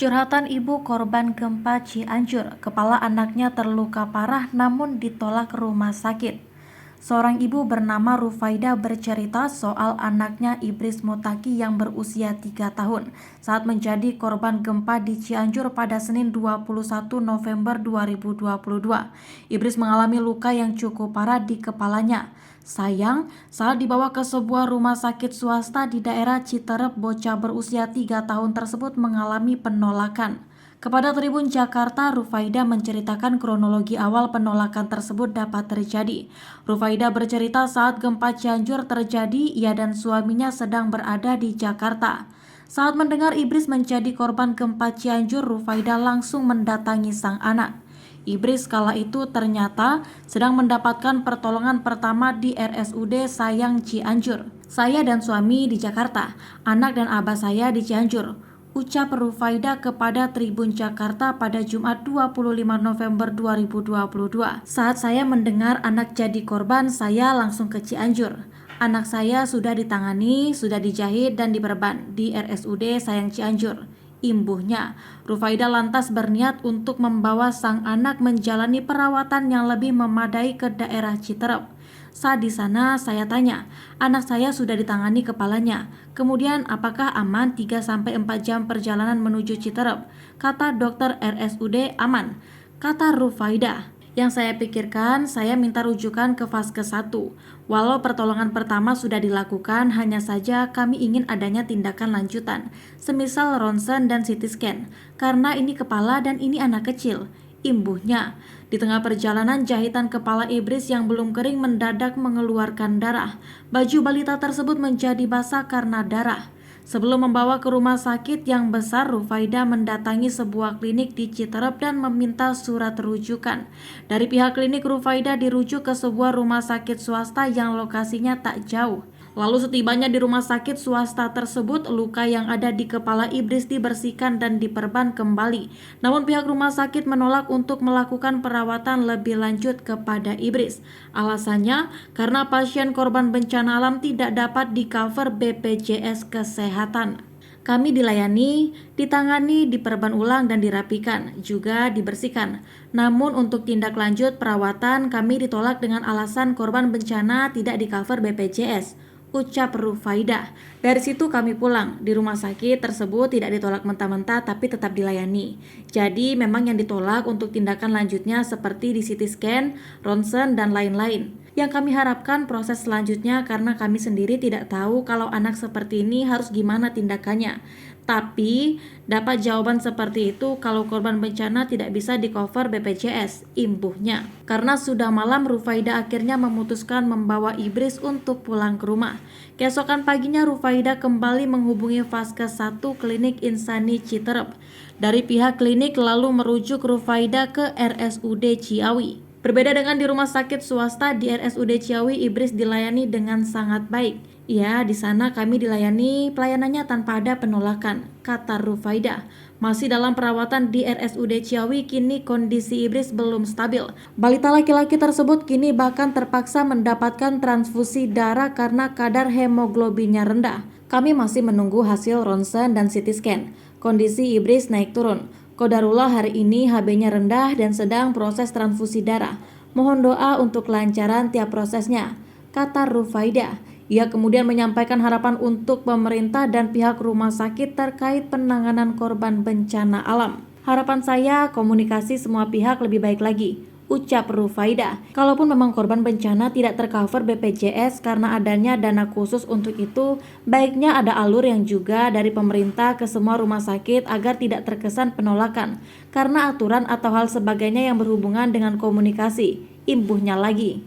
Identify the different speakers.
Speaker 1: Curhatan ibu korban gempa Cianjur, kepala anaknya terluka parah namun ditolak rumah sakit. Seorang ibu bernama Rufaida bercerita soal anaknya Ibris Mutaki yang berusia 3 tahun saat menjadi korban gempa di Cianjur pada Senin 21 November 2022. Ibris mengalami luka yang cukup parah di kepalanya. Sayang, saat dibawa ke sebuah rumah sakit swasta di daerah Citerep, bocah berusia 3 tahun tersebut mengalami penolakan. Kepada Tribun Jakarta, Rufaida menceritakan kronologi awal penolakan tersebut dapat terjadi. Rufaida bercerita saat gempa Cianjur terjadi, ia dan suaminya sedang berada di Jakarta. Saat mendengar Ibris menjadi korban gempa Cianjur, Rufaida langsung mendatangi sang anak. Ibris kala itu ternyata sedang mendapatkan pertolongan pertama di RSUD Sayang Cianjur. Saya dan suami di Jakarta, anak dan abah saya di Cianjur, ucap Rufaida kepada Tribun Jakarta pada Jumat 25 November 2022. Saat saya mendengar anak jadi korban, saya langsung ke Cianjur. Anak saya sudah ditangani, sudah dijahit dan diperban di RSUD Sayang Cianjur. Imbuhnya, Rufaida lantas berniat untuk membawa sang anak menjalani perawatan yang lebih memadai ke daerah Citerep. Saat di sana saya tanya, anak saya sudah ditangani kepalanya. Kemudian apakah aman 3-4 jam perjalanan menuju Citerep? Kata dokter RSUD aman. Kata Rufaida. Yang saya pikirkan, saya minta rujukan ke Vaskes 1. Walau pertolongan pertama sudah dilakukan, hanya saja kami ingin adanya tindakan lanjutan, semisal ronsen dan CT scan, karena ini kepala dan ini anak kecil. Imbuhnya, di tengah perjalanan jahitan kepala Ibris yang belum kering mendadak mengeluarkan darah. Baju balita tersebut menjadi basah karena darah. Sebelum membawa ke rumah sakit yang besar, Rufaida mendatangi sebuah klinik di Citerep dan meminta surat rujukan. Dari pihak klinik, Rufaida dirujuk ke sebuah rumah sakit swasta yang lokasinya tak jauh. Lalu setibanya di rumah sakit swasta tersebut, luka yang ada di kepala Ibris dibersihkan dan diperban kembali. Namun pihak rumah sakit menolak untuk melakukan perawatan lebih lanjut kepada Ibris. Alasannya, karena pasien korban bencana alam tidak dapat di-cover BPJS Kesehatan. Kami dilayani, ditangani, diperban ulang dan dirapikan, juga dibersihkan. Namun untuk tindak lanjut perawatan kami ditolak dengan alasan korban bencana tidak di-cover BPJS, ucap Rufaida. Dari situ kami pulang. Di rumah sakit tersebut tidak ditolak mentah-mentah tapi tetap dilayani. Jadi memang yang ditolak untuk tindakan lanjutnya seperti di CT scan, ronsen, dan lain-lain. Yang kami harapkan proses selanjutnya karena kami sendiri tidak tahu kalau anak seperti ini harus gimana tindakannya. Tapi dapat jawaban seperti itu kalau korban bencana tidak bisa di-cover BPJS, imbuhnya. Karena sudah malam, Rufaida akhirnya memutuskan membawa Ibris untuk pulang ke rumah. Keesokan paginya Rufaida kembali menghubungi Vaskes 1 Klinik Insani Citerep. Dari pihak klinik lalu merujuk Rufaida ke RSUD Ciawi. Berbeda dengan di rumah sakit swasta, di RSUD Ciawi Ibris dilayani dengan sangat baik. Ya, di sana kami dilayani, pelayanannya tanpa ada penolakan, kata Rufaida. Masih dalam perawatan di RSUD Ciawi, kini kondisi Ibris belum stabil. Balita laki-laki tersebut kini bahkan terpaksa mendapatkan transfusi darah karena kadar hemoglobinnya rendah. Kami masih menunggu hasil ronsen dan CT scan. Kondisi Ibris naik turun. Qadarullah hari ini HB-nya rendah dan sedang proses transfusi darah. Mohon doa untuk kelancaran tiap prosesnya, kata Rufaida. Ia kemudian menyampaikan harapan untuk pemerintah dan pihak rumah sakit terkait penanganan korban bencana alam. Harapan saya komunikasi semua pihak lebih baik lagi, ucap Rufaida. Kalaupun memang korban bencana tidak tercover BPJS karena adanya dana khusus untuk itu, baiknya ada alur yang juga dari pemerintah ke semua rumah sakit agar tidak terkesan penolakan karena aturan atau hal sebagainya yang berhubungan dengan komunikasi, imbuhnya lagi.